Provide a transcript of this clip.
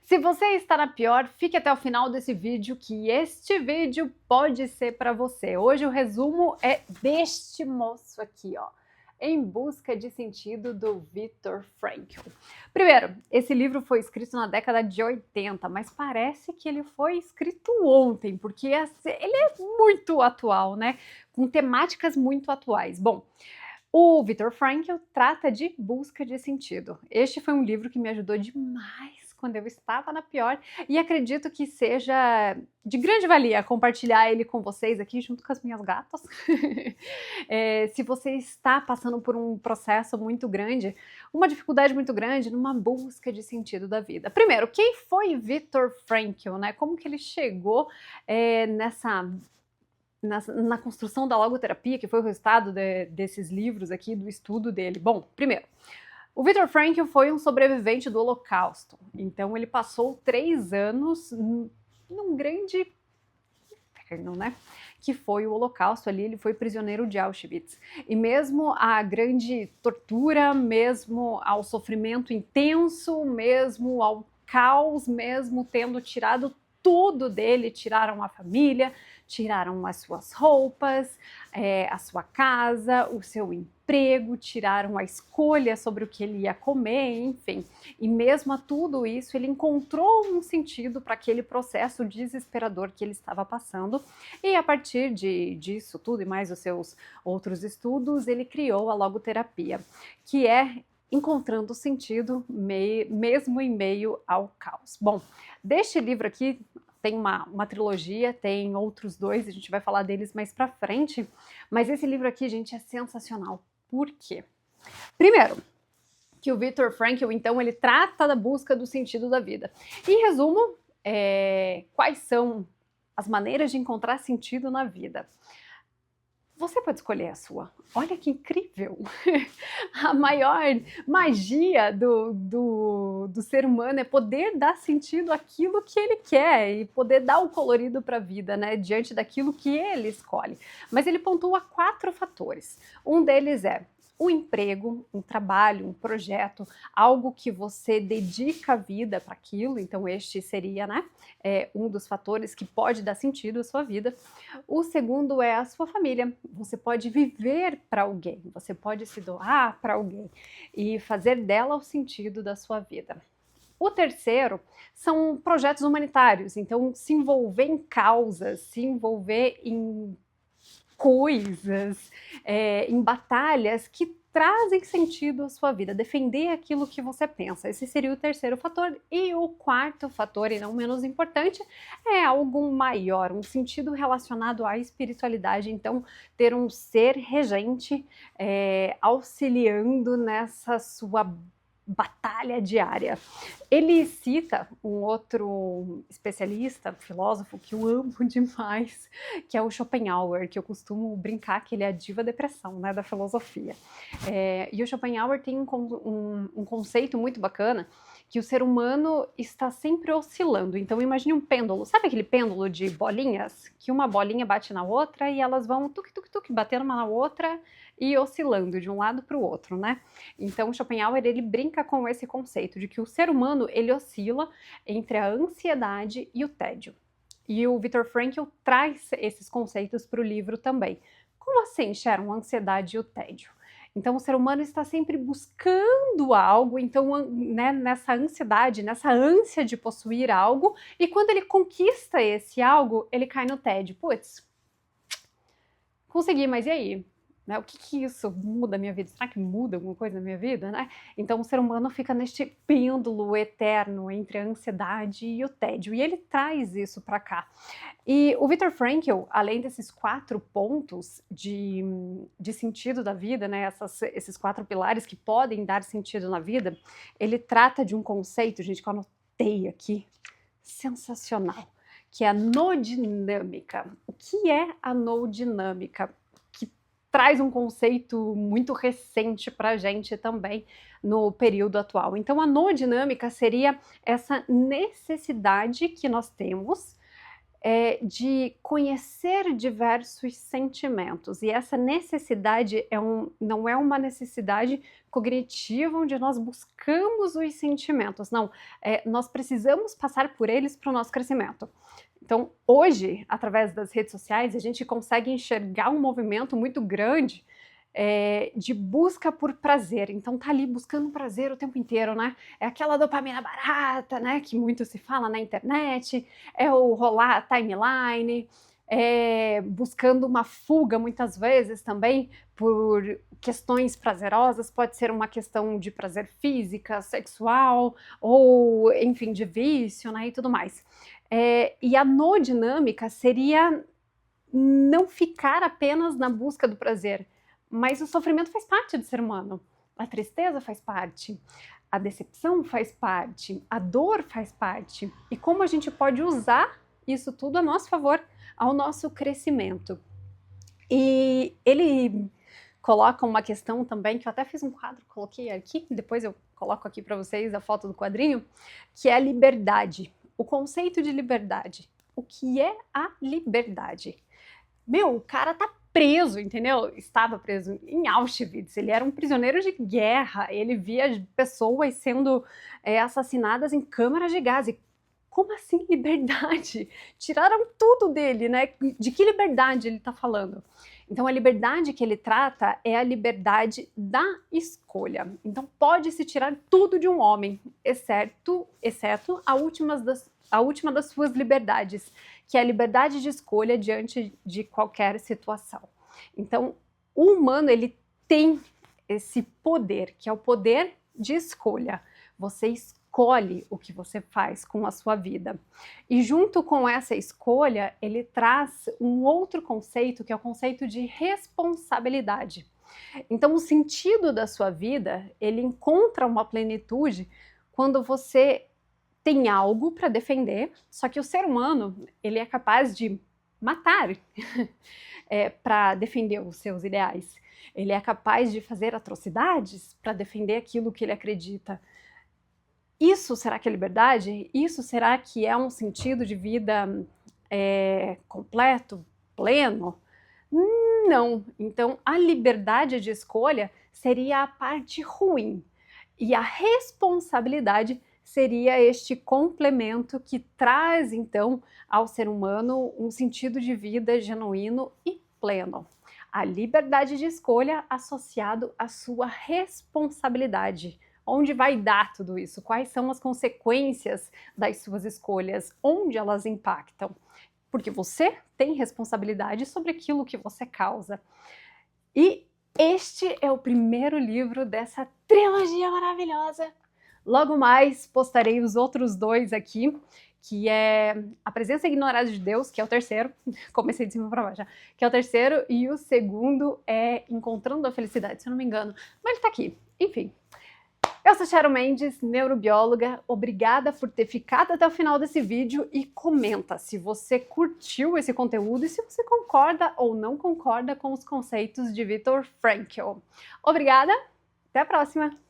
Se você está na pior, fique até o final desse vídeo, que este vídeo pode ser para você. Hoje o resumo é deste moço aqui, ó. Em Busca de Sentido, do Viktor Frankl. Primeiro, esse livro foi escrito na década de 80, mas parece que ele foi escrito ontem, porque ele é muito atual, né? Com temáticas muito atuais. Bom, o Viktor Frankl trata de busca de sentido. Este foi um livro que me ajudou demais quando eu estava na pior, e acredito que seja de grande valia compartilhar ele com vocês aqui junto com as minhas gatas. Se você está passando por um processo muito grande, uma dificuldade muito grande numa busca de sentido da vida. Primeiro, quem foi Viktor Frankl, né? Como que ele chegou na construção da logoterapia, que foi o resultado desses livros aqui, do estudo dele? Bom, primeiro, o Viktor Frankl foi um sobrevivente do Holocausto, então ele passou 3 anos num grande inferno, né? Que foi o Holocausto ali, ele foi prisioneiro de Auschwitz. E mesmo a grande tortura, mesmo ao sofrimento intenso, mesmo ao caos, mesmo tendo tirado tudo dele, tiraram a família, tiraram as suas roupas, a sua casa, o seu emprego, tiraram a escolha sobre o que ele ia comer, enfim. E mesmo a tudo isso, ele encontrou um sentido para aquele processo desesperador que ele estava passando, e a partir disso tudo e mais os seus outros estudos, ele criou a logoterapia, que é encontrando sentido mesmo em meio ao caos. Bom, deste livro aqui tem uma trilogia, tem outros 2, a gente vai falar deles mais pra frente, mas esse livro aqui, gente, é sensacional. Por quê? Primeiro, que o Viktor Frankl, então, ele trata da busca do sentido da vida. Em resumo, quais são as maneiras de encontrar sentido na vida? Você pode escolher a sua. Olha que incrível! A maior magia do ser humano é poder dar sentido àquilo que ele quer e poder dar o colorido para a vida, né? Diante daquilo que ele escolhe. Mas ele pontua 4 fatores. Um deles é um emprego, um trabalho, um projeto, algo que você dedica a vida para aquilo, então este seria, né, um dos fatores que pode dar sentido à sua vida. O segundo é a sua família, você pode viver para alguém, você pode se doar para alguém e fazer dela o sentido da sua vida. O terceiro são projetos humanitários, então se envolver em causas, se envolver em coisas, em batalhas que trazem sentido à sua vida, defender aquilo que você pensa. Esse seria o terceiro fator. E o quarto fator, e não menos importante, é algo maior, um sentido relacionado à espiritualidade. Então, ter um ser regente auxiliando nessa sua batalha diária. Ele cita um outro especialista, filósofo, que eu amo demais, que é o Schopenhauer, que eu costumo brincar que ele é a diva depressão, né, da filosofia. E o Schopenhauer tem um conceito muito bacana, que o ser humano está sempre oscilando. Então imagine um pêndulo, sabe aquele pêndulo de bolinhas? Que uma bolinha bate na outra e elas vão tuc-tuc-tuc, batendo uma na outra e oscilando de um lado para o outro, né? Então Schopenhauer, ele brinca com esse conceito de que o ser humano, ele oscila entre a ansiedade e o tédio. E o Viktor Frankl traz esses conceitos para o livro também. Como assim, Sharon, a ansiedade e o tédio? Então o ser humano está sempre buscando algo, então, né, nessa ansiedade, nessa ânsia de possuir algo, e quando ele conquista esse algo, ele cai no tédio. Putz, consegui, mas e aí? Né, o que isso muda a minha vida? Será que muda alguma coisa na minha vida? Né? Então o ser humano fica neste pêndulo eterno entre a ansiedade e o tédio, e ele traz isso para cá. E o Viktor Frankl, além desses 4 pontos de sentido da vida, né, esses 4 pilares que podem dar sentido na vida, ele trata de um conceito, gente, que eu anotei aqui, sensacional, que é a noodinâmica. O que é a noodinâmica? Traz um conceito muito recente para a gente também no período atual. Então a noodinâmica seria essa necessidade que nós temos de conhecer diversos sentimentos. E essa necessidade não é uma necessidade cognitiva onde nós buscamos os sentimentos, não. Nós precisamos passar por eles para o nosso crescimento. Então, hoje, através das redes sociais, a gente consegue enxergar um movimento muito grande de busca por prazer. Então tá ali buscando prazer o tempo inteiro, né? É aquela dopamina barata, né? Que muito se fala na internet, é o rolar a timeline, buscando uma fuga muitas vezes também por questões prazerosas, pode ser uma questão de prazer física, sexual, ou enfim, de vício, né? E tudo mais. E a no-dinâmica seria não ficar apenas na busca do prazer, mas o sofrimento faz parte do ser humano, a tristeza faz parte, a decepção faz parte, a dor faz parte. E como a gente pode usar isso tudo a nosso favor, ao nosso crescimento. E ele coloca uma questão também, que eu até fiz um quadro, coloquei aqui, depois eu coloco aqui para vocês a foto do quadrinho, que é a liberdade, o conceito de liberdade. O que é a liberdade? Meu, o cara tá preso, entendeu? Estava preso em Auschwitz, ele era um prisioneiro de guerra, ele via pessoas sendo assassinadas em câmaras de gás. E como assim liberdade? Tiraram tudo dele, né? De que liberdade ele está falando? Então a liberdade que ele trata é a liberdade da escolha. Então pode-se tirar tudo de um homem, exceto a última das suas liberdades, que é a liberdade de escolha diante de qualquer situação. Então, o humano, ele tem esse poder, que é o poder de escolha. Você escolhe o que você faz com a sua vida. E junto com essa escolha, ele traz um outro conceito, que é o conceito de responsabilidade. Então, o sentido da sua vida, ele encontra uma plenitude quando você tem algo para defender, só que o ser humano, ele é capaz de matar para defender os seus ideais. Ele é capaz de fazer atrocidades para defender aquilo que ele acredita. Isso será que é liberdade? Isso será que é um sentido de vida completo, pleno? Não. Então, a liberdade de escolha seria a parte ruim. E a responsabilidade seria este complemento que traz, então, ao ser humano um sentido de vida genuíno e pleno. A liberdade de escolha associado à sua responsabilidade. Onde vai dar tudo isso? Quais são as consequências das suas escolhas? Onde elas impactam? Porque você tem responsabilidade sobre aquilo que você causa. E este é o primeiro livro dessa trilogia maravilhosa. Logo mais postarei os outros dois aqui, que é A Presença Ignorada de Deus, que é o terceiro, comecei de cima para baixo já, que é o terceiro, e o segundo é Encontrando a Felicidade, se eu não me engano, mas ele tá aqui, enfim. Eu sou Sharon Mendes, neurobióloga, obrigada por ter ficado até o final desse vídeo e comenta se você curtiu esse conteúdo e se você concorda ou não concorda com os conceitos de Viktor Frankl. Obrigada, até a próxima!